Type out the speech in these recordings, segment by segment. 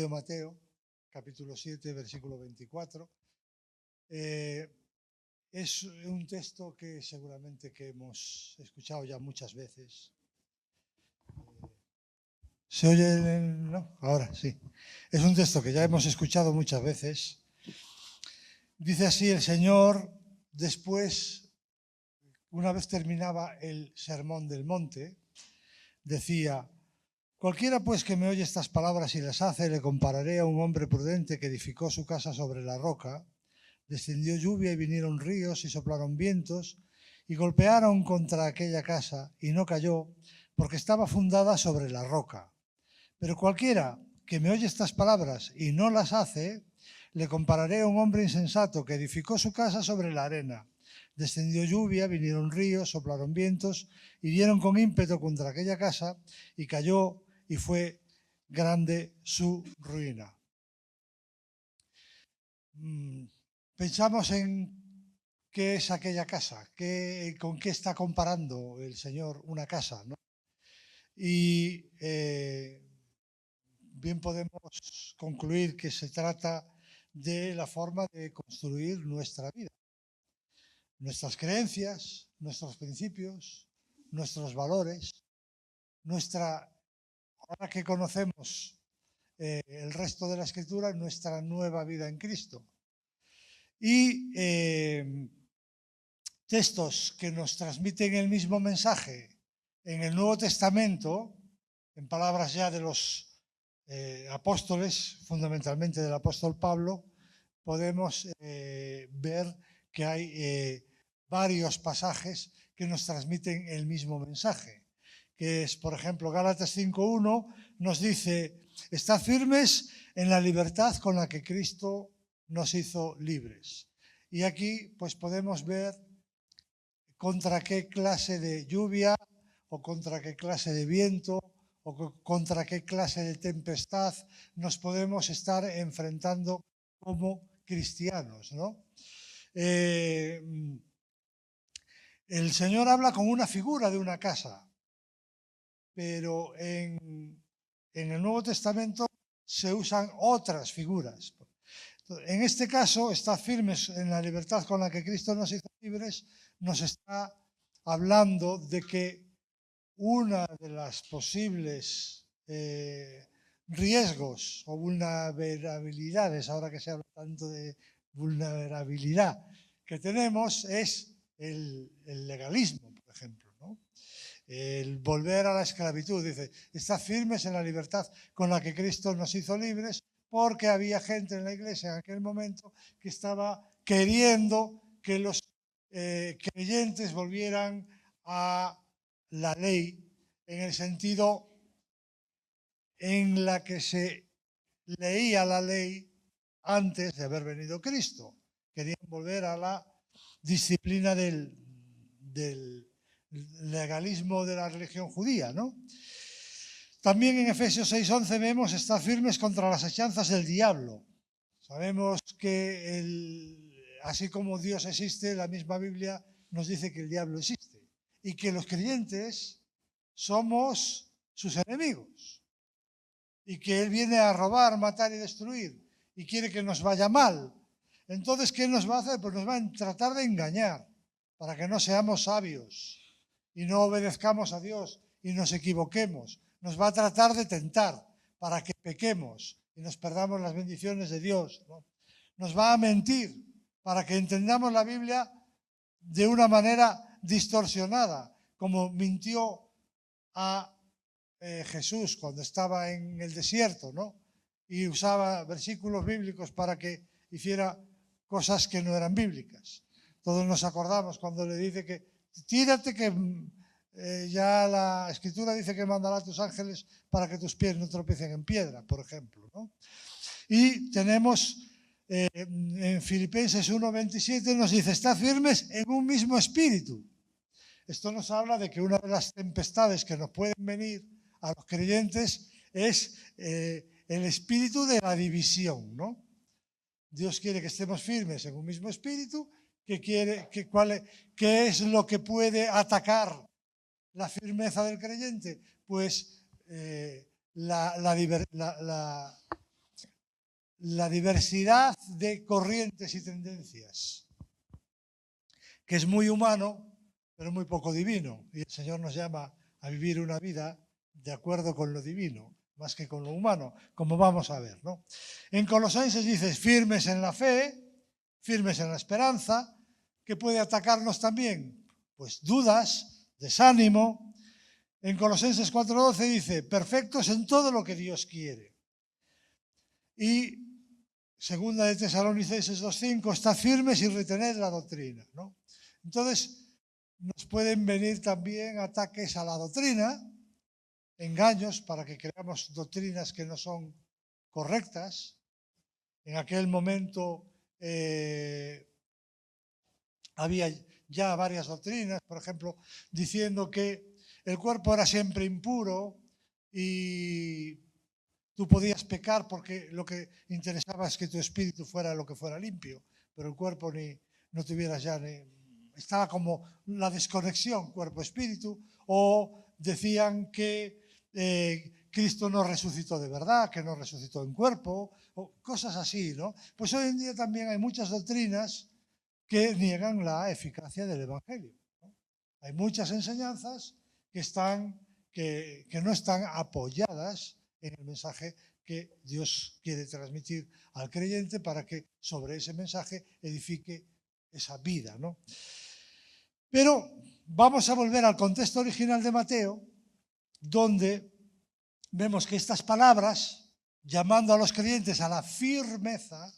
de Mateo, capítulo 7, versículo 24. Es un texto que seguramente que hemos escuchado ya muchas veces. ¿Se oye? ¿No? Ahora sí. Es un texto que ya hemos escuchado muchas veces. Dice así el Señor, después, una vez terminaba el sermón del monte, decía: cualquiera pues que me oye estas palabras y las hace, le compararé a un hombre prudente que edificó su casa sobre la roca. Descendió lluvia y vinieron ríos y soplaron vientos y golpearon contra aquella casa y no cayó porque estaba fundada sobre la roca. Pero cualquiera que me oye estas palabras y no las hace, le compararé a un hombre insensato que edificó su casa sobre la arena. Descendió lluvia, vinieron ríos, soplaron vientos y dieron con ímpetu contra aquella casa y cayó y fue grande su ruina. Pensamos en qué es aquella casa, con qué está comparando el Señor una casa, ¿no? Y bien podemos concluir que se trata de la forma de construir nuestra vida, nuestras creencias, nuestros principios, nuestros valores, ahora que conocemos el resto de la Escritura, nuestra nueva vida en Cristo. Y textos que nos transmiten el mismo mensaje en el Nuevo Testamento, en palabras ya de los apóstoles, fundamentalmente del apóstol Pablo, podemos ver que hay varios pasajes que nos transmiten el mismo mensaje, que es, por ejemplo, Gálatas 5:1 nos dice: estad firmes en la libertad con la que Cristo nos hizo libres. Y aquí pues podemos ver contra qué clase de lluvia o contra qué clase de viento o contra qué clase de tempestad nos podemos estar enfrentando como cristianos, ¿no? El Señor habla con una figura de una casa, pero en el Nuevo Testamento se usan otras figuras. En este caso, estad firmes en la libertad con la que Cristo nos hizo libres, nos está hablando de que una de las posibles riesgos o vulnerabilidades, ahora que se habla tanto de vulnerabilidad que tenemos, es el legalismo, por ejemplo, ¿no? El volver a la esclavitud. Dice: estad firmes en la libertad con la que Cristo nos hizo libres, porque había gente en la iglesia en aquel momento que estaba queriendo que los creyentes volvieran a la ley en el sentido en la que se leía la ley antes de haber venido Cristo. Querían volver a la disciplina del legalismo de la religión judía, ¿no? También en Efesios 6:11 vemos: estad firmes contra las acechanzas del diablo. Sabemos que así como Dios existe, la misma Biblia nos dice que el diablo existe y que los creyentes somos sus enemigos y que Él viene a robar, matar y destruir y quiere que nos vaya mal. Entonces, ¿qué nos va a hacer? Pues nos va a tratar de engañar para que no seamos sabios y no obedezcamos a Dios y nos equivoquemos. Nos va a tratar de tentar para que pequemos y nos perdamos las bendiciones de Dios, ¿no? Nos va a mentir para que entendamos la Biblia de una manera distorsionada, como mintió a Jesús cuando estaba en el desierto, ¿no? Y usaba versículos bíblicos para que hiciera cosas que no eran bíblicas. Todos nos acordamos cuando le dice que tírate, que ya la Escritura dice que mandará a tus ángeles para que tus pies no tropiecen en piedra, por ejemplo, ¿no? Y tenemos en Filipenses 1:27 nos dice: estad firmes en un mismo espíritu. Esto nos habla de que una de las tempestades que nos pueden venir a los creyentes es el espíritu de la división, ¿no? Dios quiere que estemos firmes en un mismo espíritu. ¿Qué es lo que puede atacar la firmeza del creyente? Pues la la diversidad de corrientes y tendencias, que es muy humano, pero muy poco divino. Y el Señor nos llama a vivir una vida de acuerdo con lo divino, más que con lo humano, como vamos a ver, ¿no? En Colosenses dice, firmes en la fe, firmes en la esperanza. ¿Qué puede atacarnos también? Pues dudas, desánimo. En Colosenses 4:12 dice, perfectos en todo lo que Dios quiere. Y segunda de Tesalonicenses 2:5, estad firmes y retened la doctrina, ¿no? Entonces, nos pueden venir también ataques a la doctrina, engaños para que creamos doctrinas que no son correctas. En aquel momento había ya varias doctrinas, por ejemplo, diciendo que el cuerpo era siempre impuro y tú podías pecar porque lo que interesaba es que tu espíritu fuera lo que fuera limpio, pero el cuerpo no tuvieras ya estaba como la desconexión cuerpo-espíritu, o decían que Cristo no resucitó de verdad, que no resucitó en cuerpo, o cosas así, ¿no? Pues hoy en día también hay muchas doctrinas que niegan la eficacia del Evangelio, ¿no? Hay muchas enseñanzas que no están apoyadas en el mensaje que Dios quiere transmitir al creyente para que sobre ese mensaje edifique esa vida, ¿no? Pero vamos a volver al contexto original de Mateo, donde vemos que estas palabras, llamando a los creyentes a la firmeza,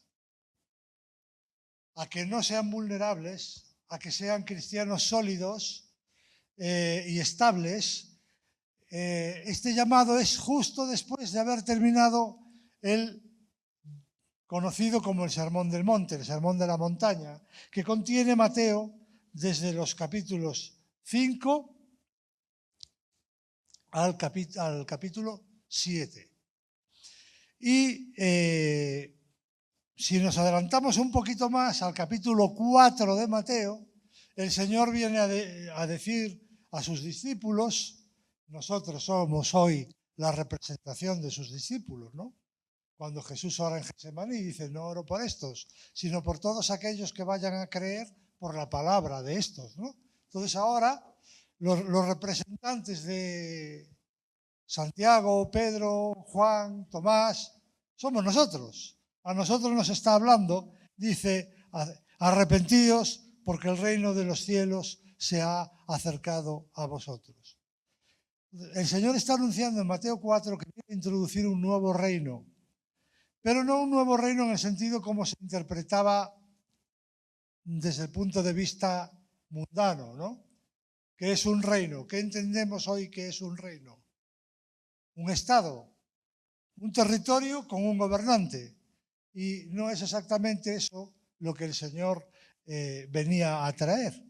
a que no sean vulnerables, a que sean cristianos sólidos y estables, este llamado es justo después de haber terminado el conocido como el Sermón del Monte, el Sermón de la Montaña, que contiene Mateo desde los capítulos 5 al capítulo 7. Y si nos adelantamos un poquito más al capítulo 4 de Mateo, el Señor viene a decir a sus discípulos, nosotros somos hoy la representación de sus discípulos, ¿no? Cuando Jesús ora en Getsemaní, dice, no oro por estos, sino por todos aquellos que vayan a creer por la palabra de estos, ¿no? Entonces ahora los representantes de Santiago, Pedro, Juan, Tomás, somos nosotros. A nosotros nos está hablando, dice, arrepentíos porque el reino de los cielos se ha acercado a vosotros. El Señor está anunciando en Mateo 4 que quiere introducir un nuevo reino, pero no un nuevo reino en el sentido como se interpretaba desde el punto de vista mundano, ¿no? ¿Qué es un reino? ¿Qué entendemos hoy que es un reino? Un estado, un territorio con un gobernante. Y no es exactamente eso lo que el Señor venía a traer,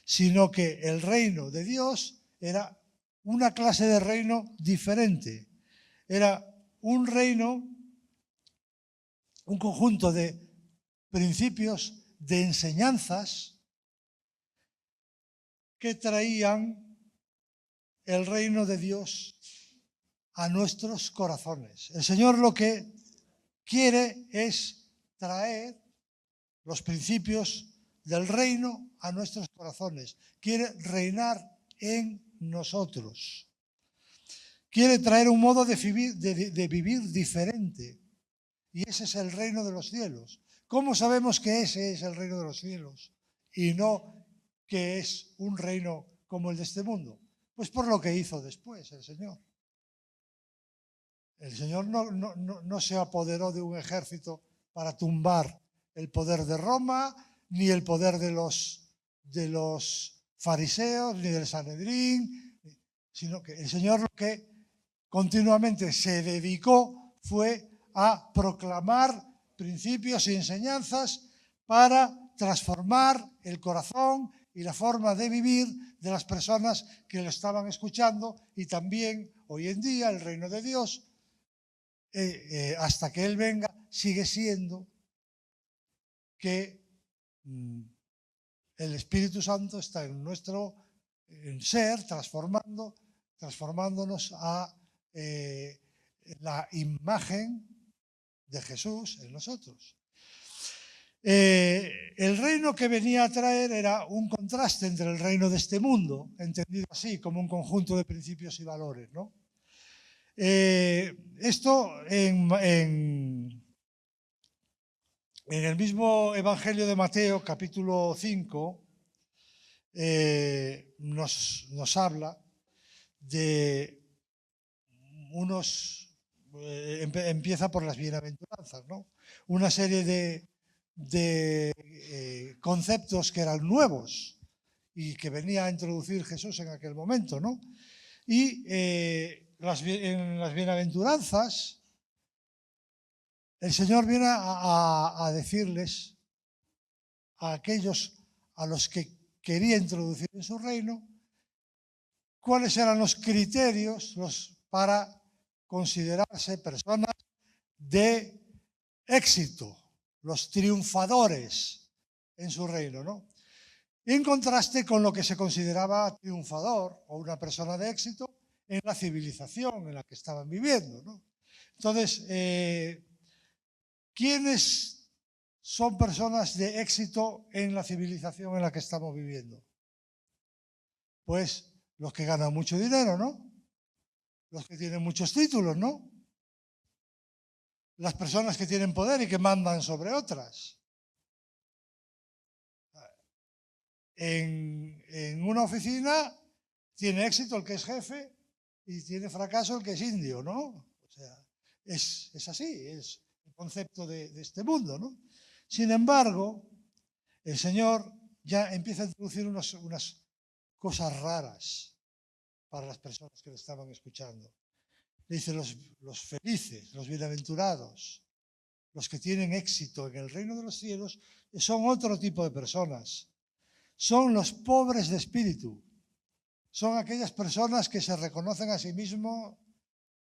sino que el reino de Dios era una clase de reino diferente. Era un reino, un conjunto de principios, de enseñanzas que traían el reino de Dios a nuestros corazones. El Señor lo que quiere es traer los principios del reino a nuestros corazones. Quiere reinar en nosotros. Quiere traer un modo de vivir diferente. Y ese es el reino de los cielos. ¿Cómo sabemos que ese es el reino de los cielos y no que es un reino como el de este mundo? Pues por lo que hizo después el Señor. El Señor no se apoderó de un ejército para tumbar el poder de Roma, ni el poder de los fariseos, ni del Sanedrín, sino que el Señor lo que continuamente se dedicó fue a proclamar principios y enseñanzas para transformar el corazón y la forma de vivir de las personas que lo estaban escuchando, y también hoy en día el reino de Dios, hasta que Él venga, sigue siendo que el Espíritu Santo está en nuestro ser, transformándonos a la imagen de Jesús en nosotros. El reino que venía a traer era un contraste entre el reino de este mundo, entendido así, como un conjunto de principios y valores, ¿no? Esto en el mismo Evangelio de Mateo, capítulo 5, nos habla de empieza por las bienaventuranzas, ¿no? Una serie de conceptos que eran nuevos y que venía a introducir Jesús en aquel momento, ¿no? Y en las bienaventuranzas, el Señor viene a decirles a aquellos a los que quería introducir en su reino, cuáles eran los criterios para considerarse personas de éxito, los triunfadores en su reino, ¿no? En contraste con lo que se consideraba triunfador o una persona de éxito en la civilización en la que estaban viviendo, ¿no? Entonces, ¿quiénes son personas de éxito en la civilización en la que estamos viviendo? Pues los que ganan mucho dinero, ¿no? Los que tienen muchos títulos, ¿no? Las personas que tienen poder y que mandan sobre otras. En una oficina tiene éxito el que es jefe y tiene fracaso el que es indio, ¿no? O sea, es así, es el concepto de este mundo, ¿no? Sin embargo, el Señor ya empieza a introducir unas cosas raras para las personas que le estaban escuchando. Le dice los felices, los bienaventurados, los que tienen éxito en el reino de los cielos, son otro tipo de personas. Son los pobres de espíritu. Son aquellas personas que se reconocen a sí mismos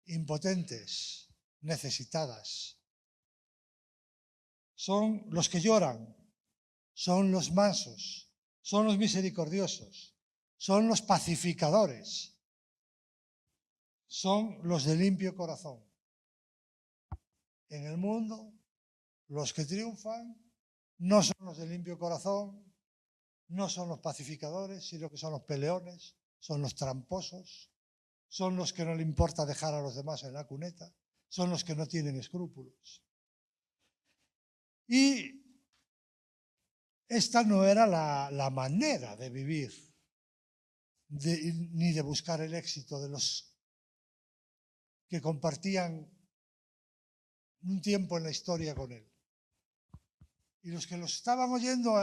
impotentes, necesitadas. Son los que lloran, son los mansos, son los misericordiosos, son los pacificadores, son los de limpio corazón. En el mundo, los que triunfan no son los de limpio corazón, no son los pacificadores, sino que son los peleones, son los tramposos, son los que no le importa dejar a los demás en la cuneta, son los que no tienen escrúpulos. Y esta no era la manera de vivir, ni de buscar el éxito de los que compartían un tiempo en la historia con él. Y los que los estaban oyendo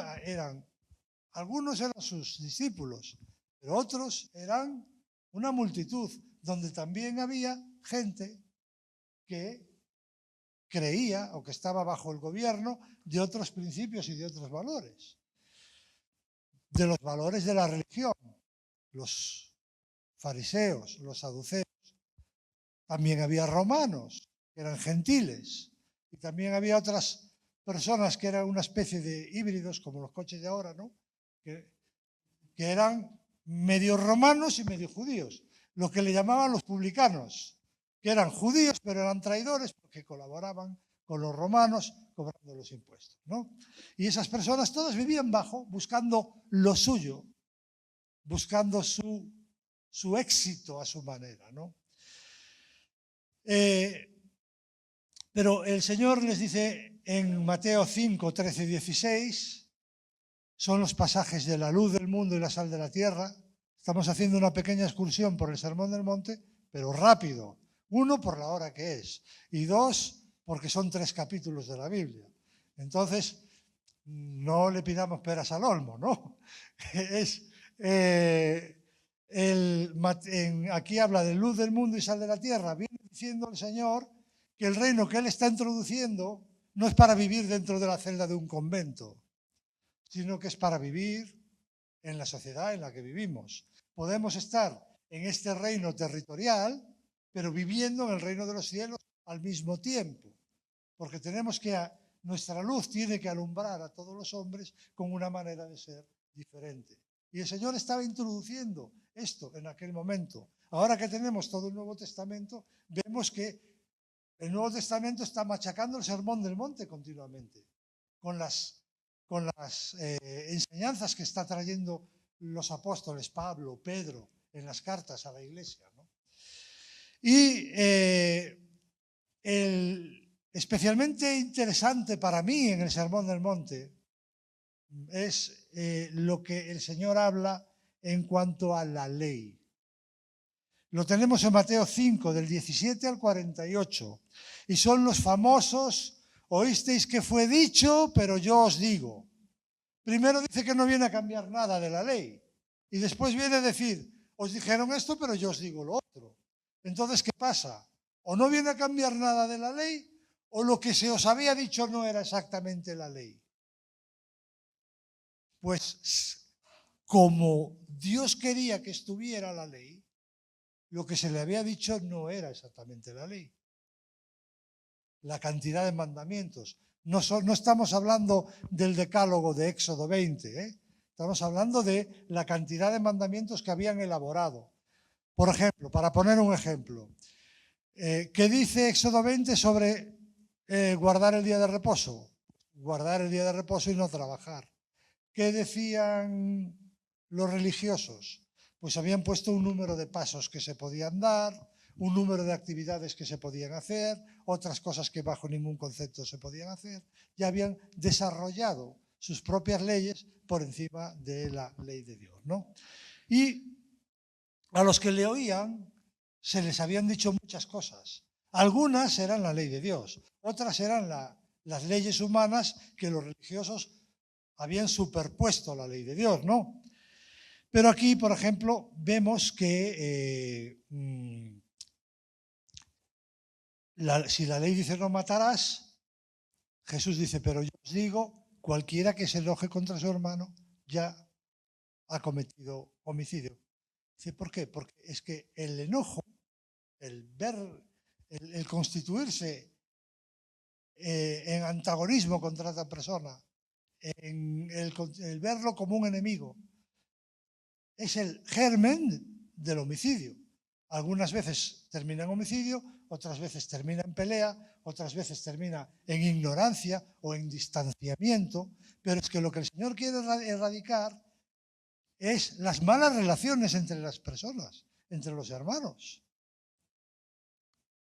algunos eran sus discípulos, pero otros eran una multitud, donde también había gente que creía o que estaba bajo el gobierno de otros principios y de otros valores, de los valores de la religión, los fariseos, los saduceos. También había romanos, que eran gentiles, y también había otras personas que eran una especie de híbridos, como los coches de ahora, ¿no? Que eran medio romanos y medio judíos, lo que le llamaban los publicanos, que eran judíos pero eran traidores porque colaboraban con los romanos cobrando los impuestos, ¿no? Y esas personas todas vivían buscando lo suyo, buscando su éxito a su manera, ¿no? Pero el Señor les dice en Mateo 5, 13 y 16, son los pasajes de la luz del mundo y la sal de la tierra. Estamos haciendo una pequeña excursión por el Sermón del Monte, pero rápido. 1, por la hora que es, y 2, porque son 3 capítulos de la Biblia. Entonces, no le pidamos peras al olmo, ¿no? Aquí habla de luz del mundo y sal de la tierra. Viene diciendo el Señor que el reino que Él está introduciendo no es para vivir dentro de la celda de un convento, sino que es para vivir en la sociedad en la que vivimos. Podemos estar en este reino territorial, pero viviendo en el reino de los cielos al mismo tiempo, porque nuestra luz tiene que alumbrar a todos los hombres con una manera de ser diferente. Y el Señor estaba introduciendo esto en aquel momento. Ahora que tenemos todo el Nuevo Testamento, vemos que El Nuevo Testamento está machacando el Sermón del Monte continuamente, con las enseñanzas que está trayendo los apóstoles, Pablo, Pedro, en las cartas a la iglesia, ¿no? Y especialmente interesante para mí en el Sermón del Monte es lo que el Señor habla en cuanto a la ley. Lo tenemos en Mateo 5, del 17 al 48, y son los famosos, oísteis que fue dicho, pero yo os digo. Primero dice que no viene a cambiar nada de la ley, y después viene a decir, os dijeron esto, pero yo os digo lo otro. Entonces, ¿qué pasa? O no viene a cambiar nada de la ley, o lo que se os había dicho no era exactamente la ley. Pues, como Dios quería que estuviera la ley, lo que se le había dicho no era exactamente la ley. La cantidad de mandamientos. No estamos hablando del decálogo de Éxodo 20, ¿eh? Estamos hablando de la cantidad de mandamientos que habían elaborado. Por ejemplo, para poner un ejemplo, ¿qué dice Éxodo 20 sobre guardar el día de reposo? Guardar el día de reposo y no trabajar. ¿Qué decían los religiosos? Pues habían puesto un número de pasos que se podían dar, un número de actividades que se podían hacer, otras cosas que bajo ningún concepto se podían hacer. Ya habían desarrollado sus propias leyes por encima de la ley de Dios, ¿no? Y a los que le oían se les habían dicho muchas cosas. Algunas eran la ley de Dios, otras eran las leyes humanas que los religiosos habían superpuesto a la ley de Dios, ¿no? Pero aquí, por ejemplo, vemos que si la ley dice no matarás, Jesús dice, pero yo os digo, cualquiera que se enoje contra su hermano ya ha cometido homicidio. Dice, ¿por qué? Porque es que el enojo, el constituirse en antagonismo contra otra persona, en el verlo como un enemigo, es el germen del homicidio. Algunas veces termina en homicidio, otras veces termina en pelea, otras veces termina en ignorancia o en distanciamiento, pero es que lo que el Señor quiere erradicar es las malas relaciones entre las personas, entre los hermanos.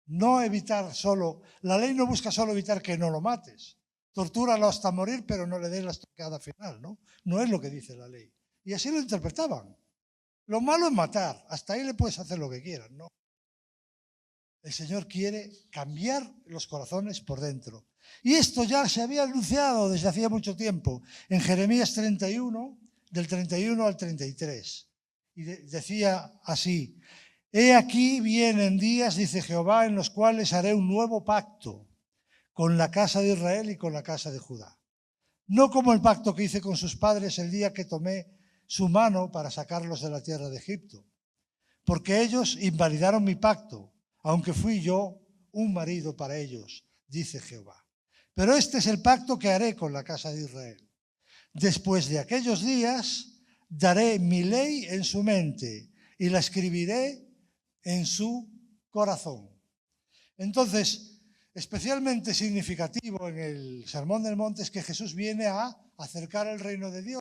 No evitar solo, la ley no busca solo evitar que no lo mates, tortúralo hasta morir, pero no le des la estocada final, ¿no? No es lo que dice la ley. Y así lo interpretaban. Lo malo es matar, hasta ahí le puedes hacer lo que quieras, ¿no? El Señor quiere cambiar los corazones por dentro. Y esto ya se había anunciado desde hacía mucho tiempo, en Jeremías 31, del 31 al 33. Y decía así, he aquí vienen días, dice Jehová, en los cuales haré un nuevo pacto con la casa de Israel y con la casa de Judá. No como el pacto que hice con sus padres el día que tomé su mano para sacarlos de la tierra de Egipto, porque ellos invalidaron mi pacto, aunque fui yo un marido para ellos, dice Jehová. Pero este es el pacto que haré con la casa de Israel. Después de aquellos días daré mi ley en su mente y la escribiré en su corazón. Entonces, especialmente significativo en el Sermón del Monte es que Jesús viene a acercar el reino de Dios.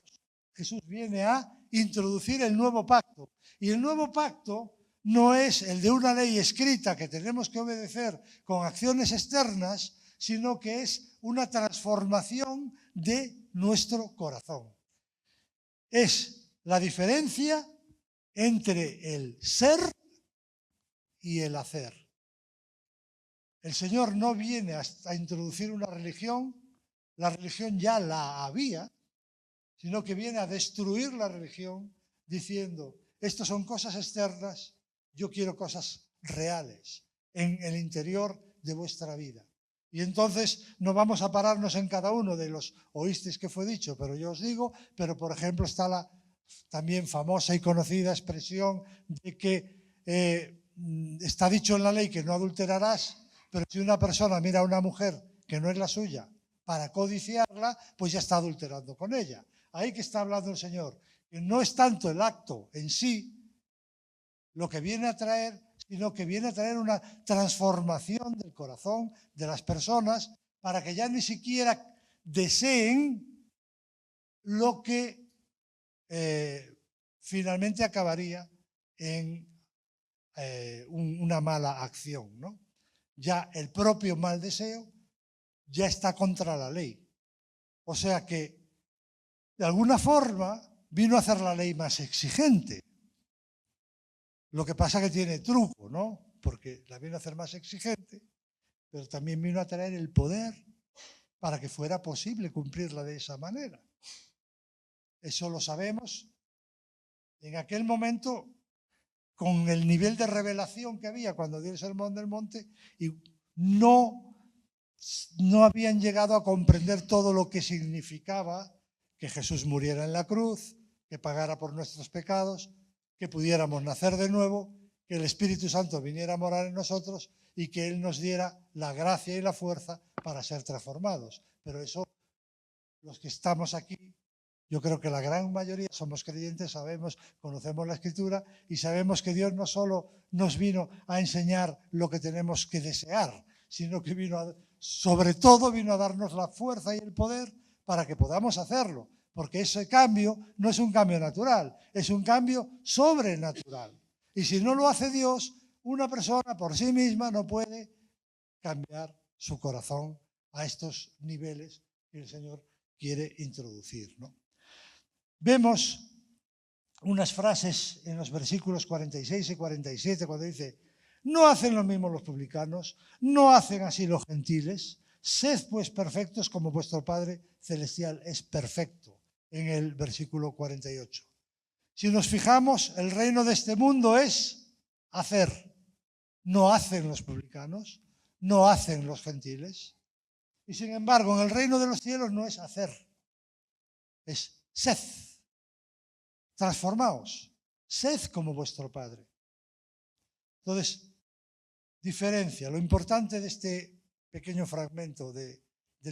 Jesús viene a introducir el nuevo pacto. Y el nuevo pacto no es el de una ley escrita que tenemos que obedecer con acciones externas, sino que es una transformación de nuestro corazón. Es la diferencia entre el ser y el hacer. El Señor no viene a introducir una religión, la religión ya la había, sino que viene a destruir la religión diciendo, estas son cosas externas, yo quiero cosas reales en el interior de vuestra vida. Y entonces no vamos a pararnos en cada uno de los oísteis que fue dicho, pero yo os digo, pero por ejemplo está la también famosa y conocida expresión de que está dicho en la ley que no adulterarás, pero si una persona mira a una mujer que no es la suya para codiciarla, pues ya está adulterando con ella. Ahí que está hablando el Señor, que no es tanto el acto en sí, lo que viene a traer, sino que viene a traer una transformación del corazón de las personas para que ya ni siquiera deseen lo que finalmente acabaría en una mala acción, ¿no? Ya el propio mal deseo ya está contra la ley. O sea que, de alguna forma, vino a hacer la ley más exigente. Lo que pasa que tiene truco, ¿no? Porque la vino a hacer más exigente, pero también vino a traer el poder para que fuera posible cumplirla de esa manera. Eso lo sabemos. En aquel momento, con el nivel de revelación que había cuando dio el Sermón del Monte, y no habían llegado a comprender todo lo que significaba que Jesús muriera en la cruz, que pagara por nuestros pecados, que pudiéramos nacer de nuevo, que el Espíritu Santo viniera a morar en nosotros y que Él nos diera la gracia y la fuerza para ser transformados. Pero eso, los que estamos aquí, yo creo que la gran mayoría somos creyentes, sabemos, conocemos la Escritura y sabemos que Dios no solo nos vino a enseñar lo que tenemos que desear, sino que sobre todo vino a darnos la fuerza y el poder para que podamos hacerlo. Porque ese cambio no es un cambio natural, es un cambio sobrenatural. Y si no lo hace Dios, una persona por sí misma no puede cambiar su corazón a estos niveles que el Señor quiere introducir, ¿no? Vemos unas frases en los versículos 46 y 47 cuando dice: no hacen lo mismo los publicanos, no hacen así los gentiles, sed pues perfectos como vuestro Padre Celestial es perfecto, en el versículo 48. Si nos fijamos, el reino de este mundo es hacer, no hacen los publicanos, no hacen los gentiles. Y sin embargo, en el reino de los cielos no es hacer, es sed. Transformaos, sed como vuestro Padre. Entonces, diferencia. Lo importante de este pequeño fragmento del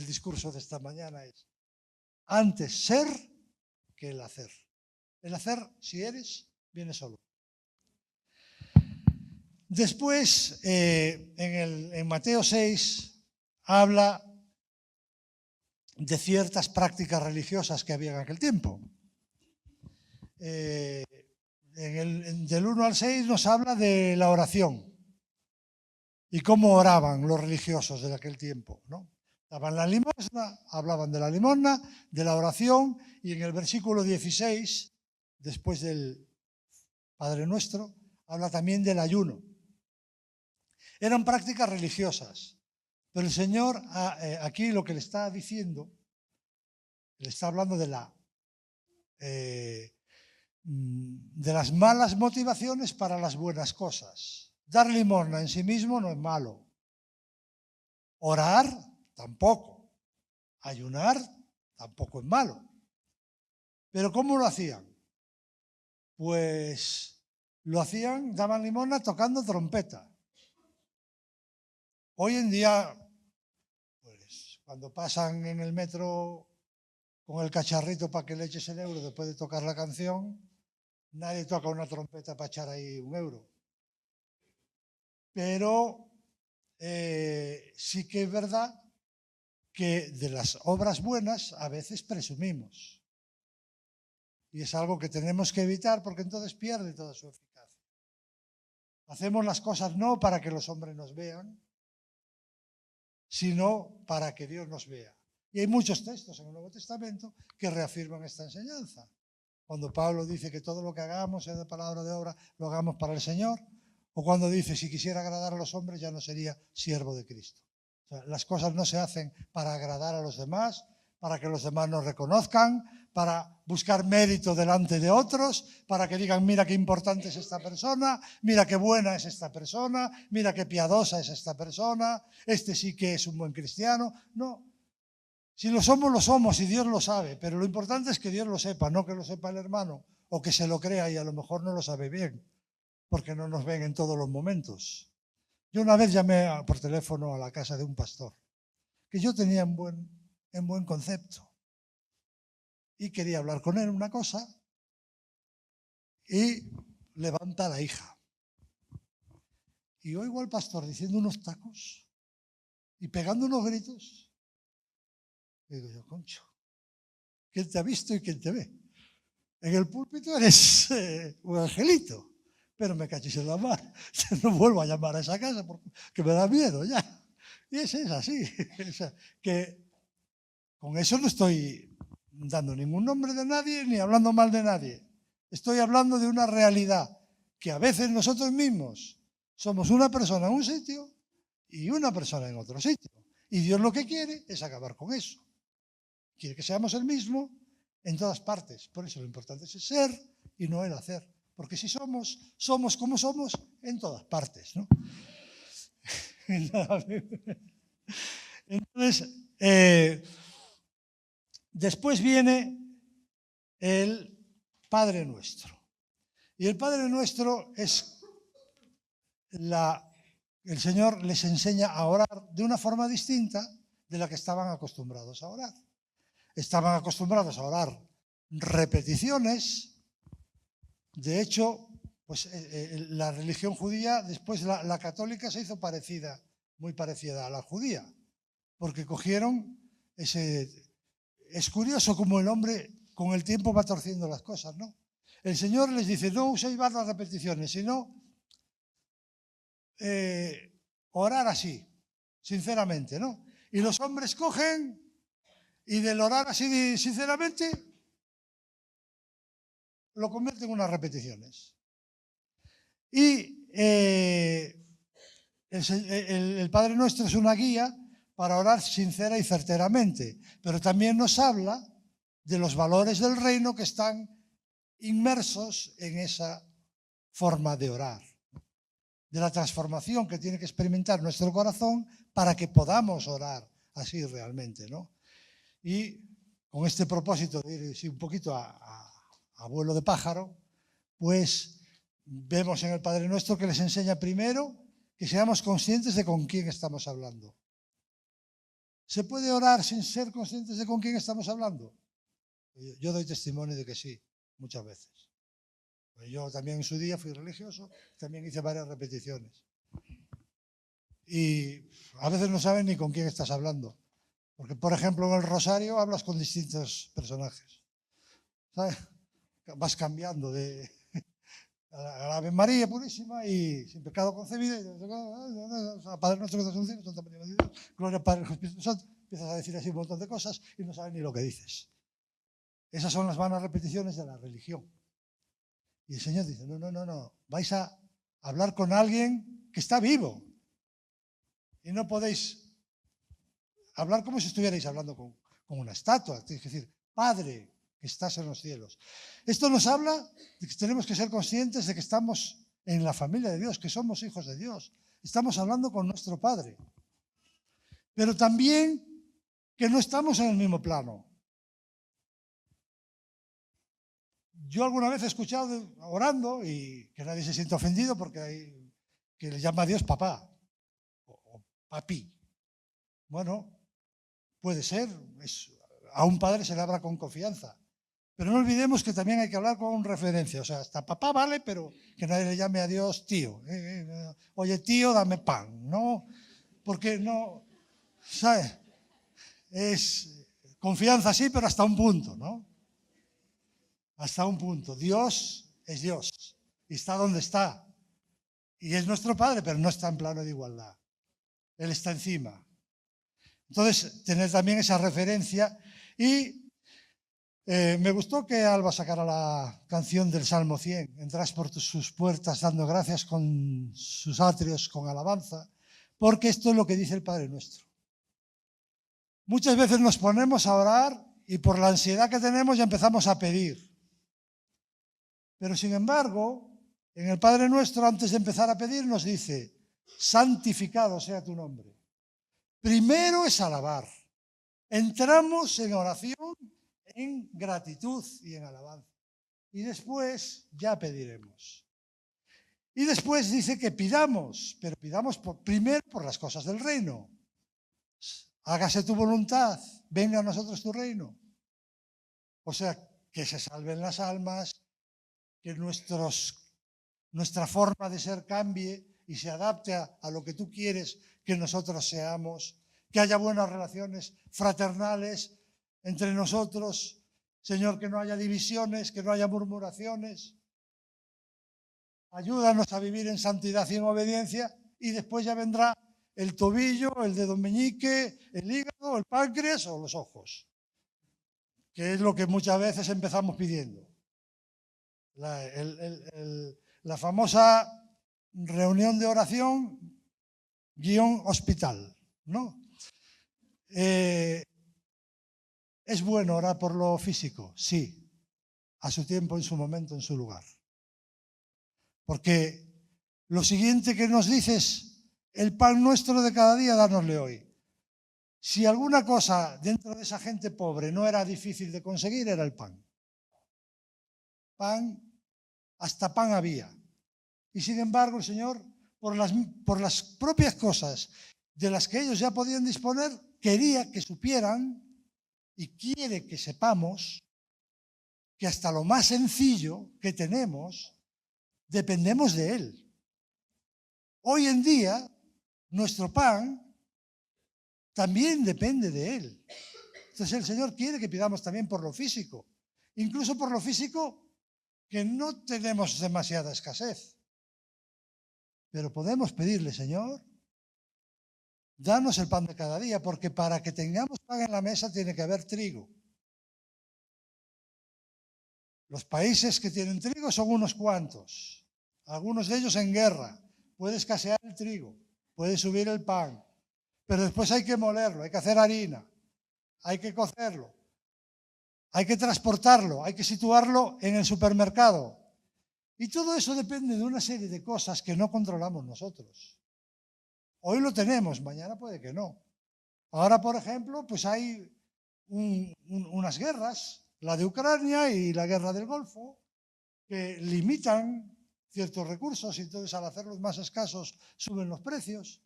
discurso de esta mañana es antes ser que el hacer. El hacer, si eres, viene solo. Después, en Mateo 6, habla de ciertas prácticas religiosas que había en aquel tiempo. Del 1 al 6 nos habla de la oración y cómo oraban los religiosos de aquel tiempo, ¿no? Daban la limosna, hablaban de la limosna, de la oración, y en el versículo 16, después del Padre Nuestro, habla también del ayuno. Eran prácticas religiosas, pero el Señor aquí lo que le está diciendo, le está hablando de las malas motivaciones para las buenas cosas. Dar limosna en sí mismo no es malo. Orar tampoco. Ayunar tampoco es malo. ¿Pero cómo lo hacían? Pues lo hacían, daban limosna tocando trompeta. Hoy en día, pues cuando pasan en el metro con el cacharrito para que le eches el euro después de tocar la canción, nadie toca una trompeta para echar ahí un euro. Pero sí que es verdad que de las obras buenas a veces presumimos. Y es algo que tenemos que evitar porque entonces pierde toda su eficacia. Hacemos las cosas no para que los hombres nos vean, sino para que Dios nos vea. Y hay muchos textos en el Nuevo Testamento que reafirman esta enseñanza. Cuando Pablo dice que todo lo que hagamos, sea de palabra o de obra, lo hagamos para el Señor. O cuando dice, si quisiera agradar a los hombres, ya no sería siervo de Cristo. O sea, las cosas no se hacen para agradar a los demás, para que los demás nos reconozcan, para buscar mérito delante de otros, para que digan, mira qué importante es esta persona, mira qué buena es esta persona, mira qué piadosa es esta persona, este sí que es un buen cristiano. No, si lo somos y Dios lo sabe, pero lo importante es que Dios lo sepa, no que lo sepa el hermano o que se lo crea y a lo mejor no lo sabe bien, porque no nos ven en todos los momentos. Yo una vez llamé por teléfono a la casa de un pastor, que yo tenía en buen concepto, y quería hablar con él una cosa, y levanta la hija. y oigo al pastor diciendo unos tacos y pegando unos gritos. Y digo yo, concho, ¿quién te ha visto y quién te ve? En el púlpito eres un angelito, pero me cachis en la mar. No vuelvo a llamar a esa casa porque me da miedo ya. Y es así. O sea, que con eso no estoy dando ningún nombre de nadie ni hablando mal de nadie. Estoy hablando de una realidad que a veces nosotros mismos somos una persona en un sitio y una persona en otro sitio. Y Dios lo que quiere es acabar con eso. Quiere que seamos el mismo en todas partes. Por eso lo importante es el ser y no el hacer. Porque si somos como somos en todas partes, ¿no? Entonces, después viene el Padre Nuestro. Y el Padre Nuestro es el Señor les enseña a orar de una forma distinta de la que estaban acostumbrados a orar. Estaban acostumbrados a orar repeticiones. De hecho, pues la religión judía, después la católica se hizo muy parecida a la judía, porque cogieron ese... Es curioso cómo el hombre con el tiempo va torciendo las cosas, ¿no? El Señor les dice, no uséis más las repeticiones, sino orar así, sinceramente, ¿no? Y los hombres cogen y del orar así sinceramente lo convierten en unas repeticiones. Y el Padre Nuestro es una guía para orar sincera y certeramente, pero también nos habla de los valores del reino que están inmersos en esa forma de orar, de la transformación que tiene que experimentar nuestro corazón para que podamos orar así realmente, ¿no? Y con este propósito de ir un poquito a vuelo de pájaro, pues vemos en el Padre Nuestro que les enseña primero que seamos conscientes de con quién estamos hablando. ¿Se puede orar sin ser conscientes de con quién estamos hablando? Yo doy testimonio de que sí, muchas veces. Yo también en su día fui religioso, también hice varias repeticiones. Y a veces no sabes ni con quién estás hablando. Porque, por ejemplo, en el rosario hablas con distintos personajes. ¿Sabes? Vas cambiando de a la Ave María Purísima y sin pecado concebido, Padre Nuestro que estás en el cielo, Santa María de Dios, Gloria al Padre, al Espíritu Santo, empiezas a decir así un montón de cosas y no sabes ni lo que dices. Esas son las vanas repeticiones de la religión. Y el Señor dice, no, vais a hablar con alguien que está vivo y no podéis hablar como si estuvierais hablando con una estatua. Tienes que decir, Padre, que estás en los cielos. Esto nos habla de que tenemos que ser conscientes de que estamos en la familia de Dios, que somos hijos de Dios. Estamos hablando con nuestro Padre. Pero también que no estamos en el mismo plano. Yo alguna vez he escuchado orando, y que nadie se siente ofendido porque que le llama a Dios papá o papi. Bueno, puede ser, a un padre se le habla con confianza. Pero no olvidemos que también hay que hablar con referencia. O sea, hasta papá vale, pero que nadie le llame a Dios tío. Oye, tío, dame pan, ¿no? Porque no, ¿sabes? Es confianza sí, pero hasta un punto, ¿no? Hasta un punto. Dios es Dios y está donde está. Y es nuestro Padre, pero no está en plano de igualdad. Él está encima. Entonces, tener también esa referencia. Y me gustó que Alba sacara la canción del Salmo 100. Entras por sus puertas dando gracias, con sus atrios con alabanza, porque esto es lo que dice el Padre Nuestro. Muchas veces nos ponemos a orar y por la ansiedad que tenemos ya empezamos a pedir. Pero sin embargo, en el Padre Nuestro, antes de empezar a pedir, nos dice, santificado sea tu nombre. Primero es alabar. Entramos en oración, en gratitud y en alabanza. Y después ya pediremos. Y después dice que pidamos, pero pidamos primero por las cosas del reino. Hágase tu voluntad, venga a nosotros tu reino. O sea, que se salven las almas, que nuestra forma de ser cambie y se adapte a lo que tú quieres que nosotros seamos, que haya buenas relaciones fraternales entre nosotros, Señor, que no haya divisiones, que no haya murmuraciones. Ayúdanos a vivir en santidad y en obediencia, y después ya vendrá el tobillo, el dedo meñique, el hígado, el páncreas o los ojos, que es lo que muchas veces empezamos pidiendo. La famosa reunión de oración /hospital, ¿no? ¿Es bueno orar por lo físico? Sí, a su tiempo, en su momento, en su lugar. Porque lo siguiente que nos dices, el pan nuestro de cada día, dánosle hoy. Si alguna cosa dentro de esa gente pobre no era difícil de conseguir, era el pan. Pan, hasta pan había. Y sin embargo, el Señor, por las propias cosas de las que ellos ya podían disponer, quería que supieran y quiere que sepamos que hasta lo más sencillo que tenemos, dependemos de Él. Hoy en día, nuestro pan también depende de Él. Entonces el Señor quiere que pidamos también por lo físico, incluso por lo físico que no tenemos demasiada escasez. Pero podemos pedirle, Señor, danos el pan de cada día, porque para que tengamos pan en la mesa tiene que haber trigo. Los países que tienen trigo son unos cuantos, algunos de ellos en guerra. Puede escasear el trigo, puede subir el pan, pero después hay que molerlo, hay que hacer harina, hay que cocerlo, hay que transportarlo, hay que situarlo en el supermercado. Y todo eso depende de una serie de cosas que no controlamos nosotros. Hoy lo tenemos, mañana puede que no. Ahora, por ejemplo, pues hay unas guerras, la de Ucrania y la guerra del Golfo, que limitan ciertos recursos y entonces al hacerlos más escasos suben los precios.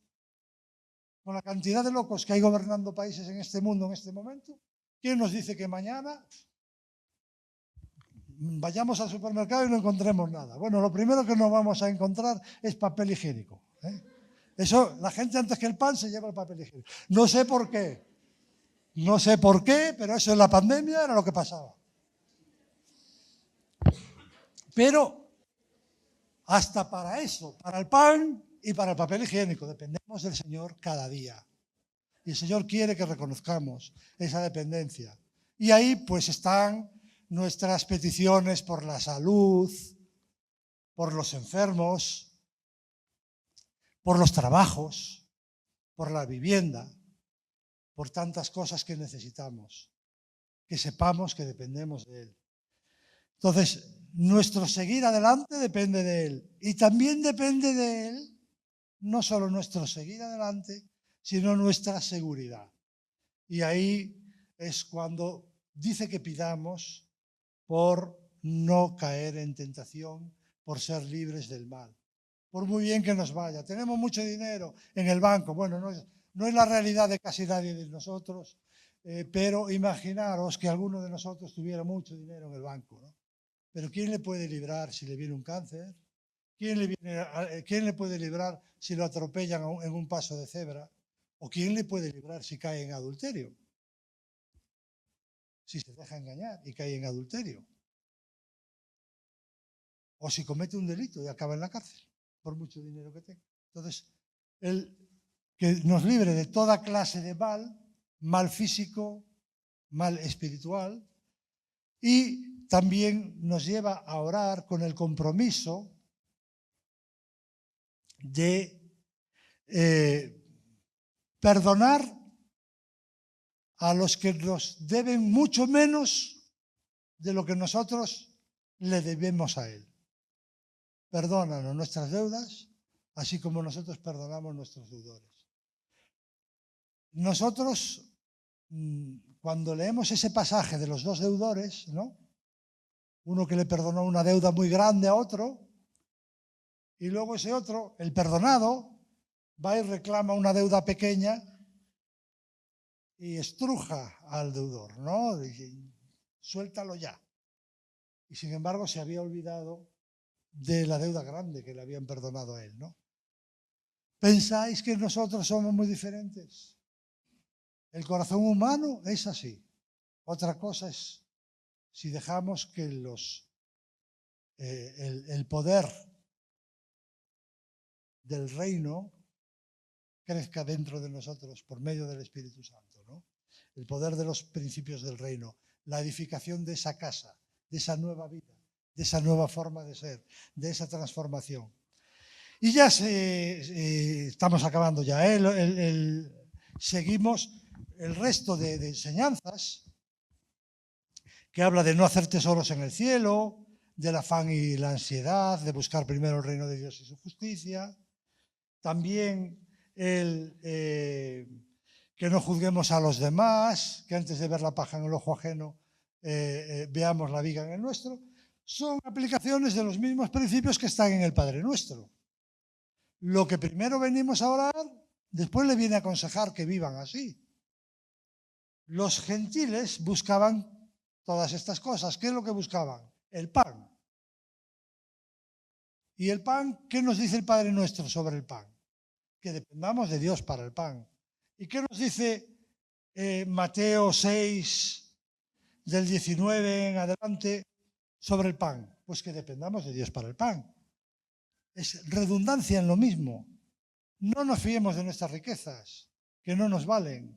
Con la cantidad de locos que hay gobernando países en este mundo en este momento, ¿quién nos dice que mañana vayamos al supermercado y no encontremos nada? Bueno, lo primero que no vamos a encontrar es papel higiénico, ¿eh? Eso, la gente antes que el pan se lleva el papel higiénico. No sé por qué, pero eso en la pandemia era lo que pasaba. Pero hasta para eso, para el pan y para el papel higiénico, dependemos del Señor cada día. Y el Señor quiere que reconozcamos esa dependencia. Y ahí pues están nuestras peticiones por la salud, por los enfermos, por los trabajos, por la vivienda, por tantas cosas que necesitamos, que sepamos que dependemos de Él. Entonces, nuestro seguir adelante depende de Él. Y también depende de Él, no solo nuestro seguir adelante, sino nuestra seguridad. Y ahí es cuando dice que pidamos por no caer en tentación, por ser libres del mal. Por muy bien que nos vaya. Tenemos mucho dinero en el banco. Bueno, no es la realidad de casi nadie de nosotros, pero imaginaros que alguno de nosotros tuviera mucho dinero en el banco, ¿no? Pero ¿quién le puede librar si le viene un cáncer? ¿Quién le puede librar si lo atropellan en un paso de cebra? ¿O quién le puede librar si cae en adulterio? Si se deja engañar y cae en adulterio. O si comete un delito y acaba en la cárcel, por mucho dinero que tenga. Entonces, el que nos libre de toda clase de mal físico, mal espiritual, y también nos lleva a orar con el compromiso de perdonar a los que nos deben mucho menos de lo que nosotros le debemos a Él. Perdónanos nuestras deudas, así como nosotros perdonamos nuestros deudores. Nosotros, cuando leemos ese pasaje de los dos deudores, ¿no? Uno que le perdonó una deuda muy grande a otro, y luego ese otro, el perdonado, va y reclama una deuda pequeña y estruja al deudor, ¿no? Dice, suéltalo ya. Y sin embargo se había olvidado de la deuda grande que le habían perdonado a él, ¿no? ¿Pensáis que nosotros somos muy diferentes? El corazón humano es así. Otra cosa es si dejamos que el poder del reino crezca dentro de nosotros por medio del Espíritu Santo, ¿no? El poder de los principios del reino, la edificación de esa casa, de esa nueva vida, de esa nueva forma de ser, de esa transformación. Y ya estamos acabando ya, seguimos el resto de enseñanzas que habla de no hacer tesoros en el cielo, del afán y la ansiedad, de buscar primero el reino de Dios y su justicia. También que no juzguemos a los demás, que antes de ver la paja en el ojo ajeno, veamos la viga en el nuestro. Son aplicaciones de los mismos principios que están en el Padre Nuestro. Lo que primero venimos a orar, después le viene a aconsejar que vivan así. Los gentiles buscaban todas estas cosas. ¿Qué es lo que buscaban? El pan. ¿Y el pan? ¿Qué nos dice el Padre Nuestro sobre el pan? Que dependamos de Dios para el pan. ¿Y qué nos dice Mateo 6, del 19 en adelante, sobre el pan? Pues que dependamos de Dios para el pan. Es redundancia en lo mismo. No nos fiemos de nuestras riquezas, que no nos valen.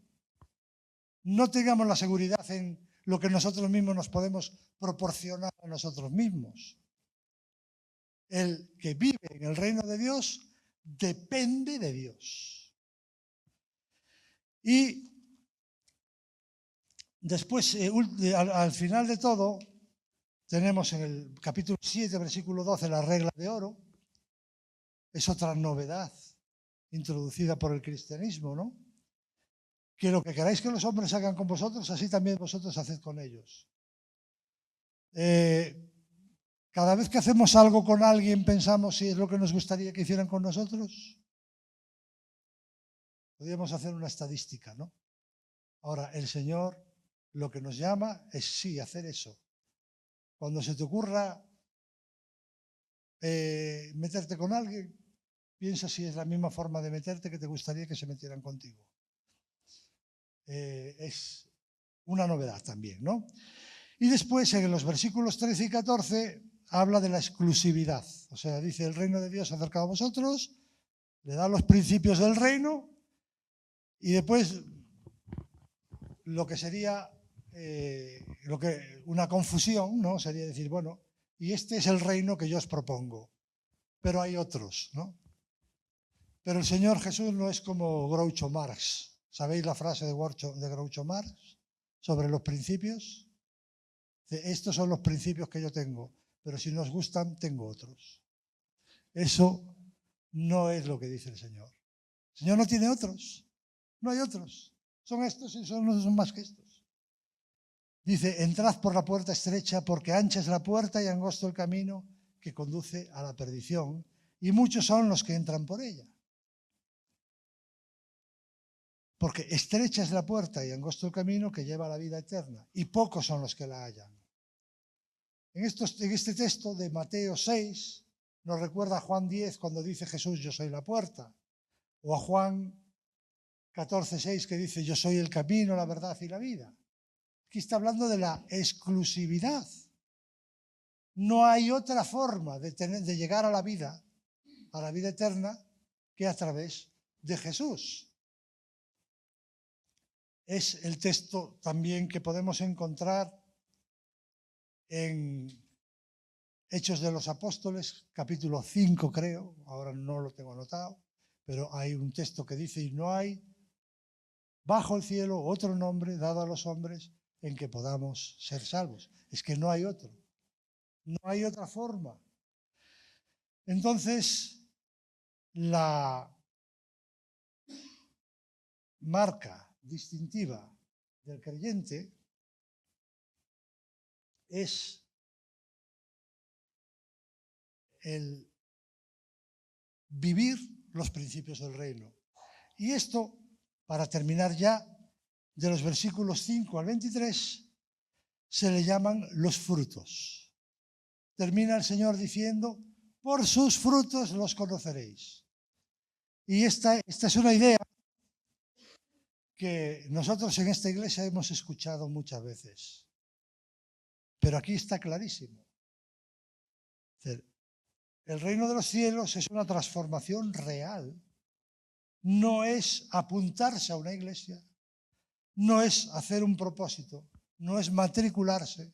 No tengamos la seguridad en lo que nosotros mismos nos podemos proporcionar a nosotros mismos. El que vive en el reino de Dios depende de Dios. Y después, al final de todo, tenemos en el capítulo 7, versículo 12, la regla de oro. Es otra novedad introducida por el cristianismo, ¿no? Que lo que queráis que los hombres hagan con vosotros, así también vosotros haced con ellos. Cada vez que hacemos algo con alguien, pensamos si es lo que nos gustaría que hicieran con nosotros. Podríamos hacer una estadística, ¿no? Ahora, el Señor lo que nos llama es sí, hacer eso. Cuando se te ocurra meterte con alguien, piensa si es la misma forma de meterte que te gustaría que se metieran contigo. Es una novedad también, ¿no? Y después, en los versículos 13 y 14, habla de la exclusividad. O sea, dice, el reino de Dios se ha acercado a vosotros, le da los principios del reino, y después lo que sería una confusión, ¿no? Sería decir, bueno, y este es el reino que yo os propongo, pero hay otros, ¿no? Pero el Señor Jesús no es como Groucho Marx. ¿Sabéis la frase de Groucho Marx sobre los principios? Estos son los principios que yo tengo, pero si no os gustan, tengo otros. Eso no es lo que dice el Señor. El Señor no tiene otros, no hay otros. Son estos y no son más que estos. Dice, entrad por la puerta estrecha, porque ancha es la puerta y angosto el camino que conduce a la perdición, y muchos son los que entran por ella. Porque estrecha es la puerta y angosto el camino que lleva a la vida eterna, y pocos son los que la hallan. En este texto de Mateo 6 nos recuerda a Juan 10 cuando dice Jesús, yo soy la puerta, o a Juan 14:6 que dice, yo soy el camino, la verdad y la vida. Aquí está hablando de la exclusividad. No hay otra forma de llegar a la vida eterna, que a través de Jesús. Es el texto también que podemos encontrar en Hechos de los Apóstoles, capítulo 5 creo, ahora no lo tengo anotado, pero hay un texto que dice, y no hay bajo el cielo otro nombre dado a los hombres en que podamos ser salvos. Es que no hay otro, no hay otra forma. Entonces, la marca distintiva del creyente es el vivir los principios del reino. Y esto, para terminar ya, de los versículos 5 al 23, se le llaman los frutos. Termina el Señor diciendo, por sus frutos los conoceréis. Y esta es una idea que nosotros en esta iglesia hemos escuchado muchas veces, pero aquí está clarísimo. El reino de los cielos es una transformación real. No es apuntarse a una iglesia, no es hacer un propósito, no es matricularse,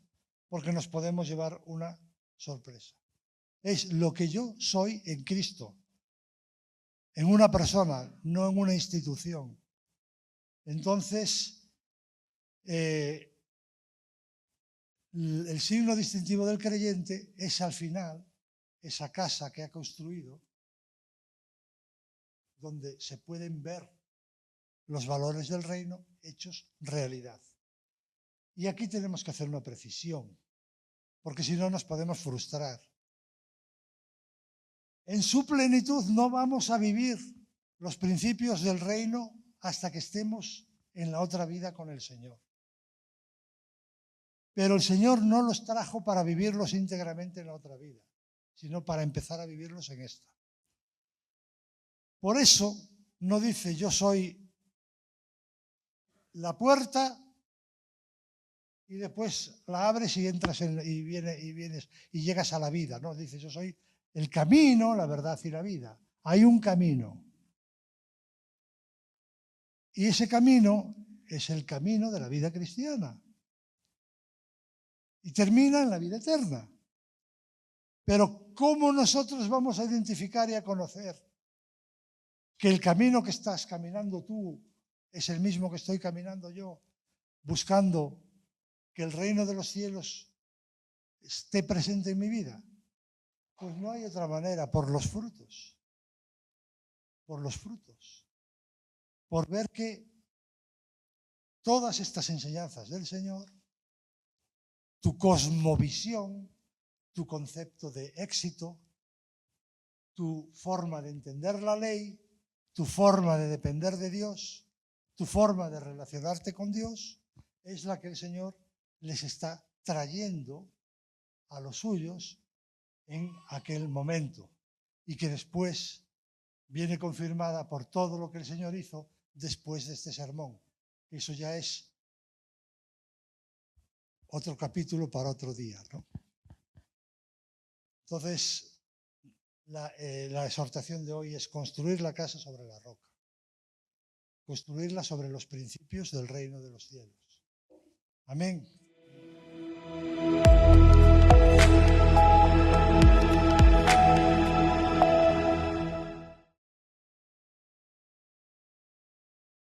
porque nos podemos llevar una sorpresa. Es lo que yo soy en Cristo, en una persona, no en una institución. Entonces, el signo distintivo del creyente es al final esa casa que ha construido, donde se pueden ver los valores del reino hechos realidad. Y aquí tenemos que hacer una precisión, porque si no nos podemos frustrar. En su plenitud no vamos a vivir los principios del reino hasta que estemos en la otra vida con el Señor. Pero el Señor no los trajo para vivirlos íntegramente en la otra vida, sino para empezar a vivirlos en esta. Por eso no dice yo soy la puerta y después la abres y entras y vienes y llegas a la vida. No, dice yo soy el camino, la verdad y la vida. Hay un camino. Y ese camino es el camino de la vida cristiana. Y termina en la vida eterna. Pero ¿cómo nosotros vamos a identificar y a conocer que el camino que estás caminando tú es el mismo que estoy caminando yo, buscando que el reino de los cielos esté presente en mi vida? Pues no hay otra manera, por los frutos. Por los frutos. Por ver que todas estas enseñanzas del Señor, tu cosmovisión, tu concepto de éxito, tu forma de entender la ley, tu forma de depender de Dios, tu forma de relacionarte con Dios, es la que el Señor les está trayendo a los suyos en aquel momento y que después viene confirmada por todo lo que el Señor hizo después de este sermón. Eso ya es otro capítulo para otro día, ¿no? Entonces, la exhortación de hoy es construir la casa sobre la roca, construirla sobre los principios del reino de los cielos. Amén.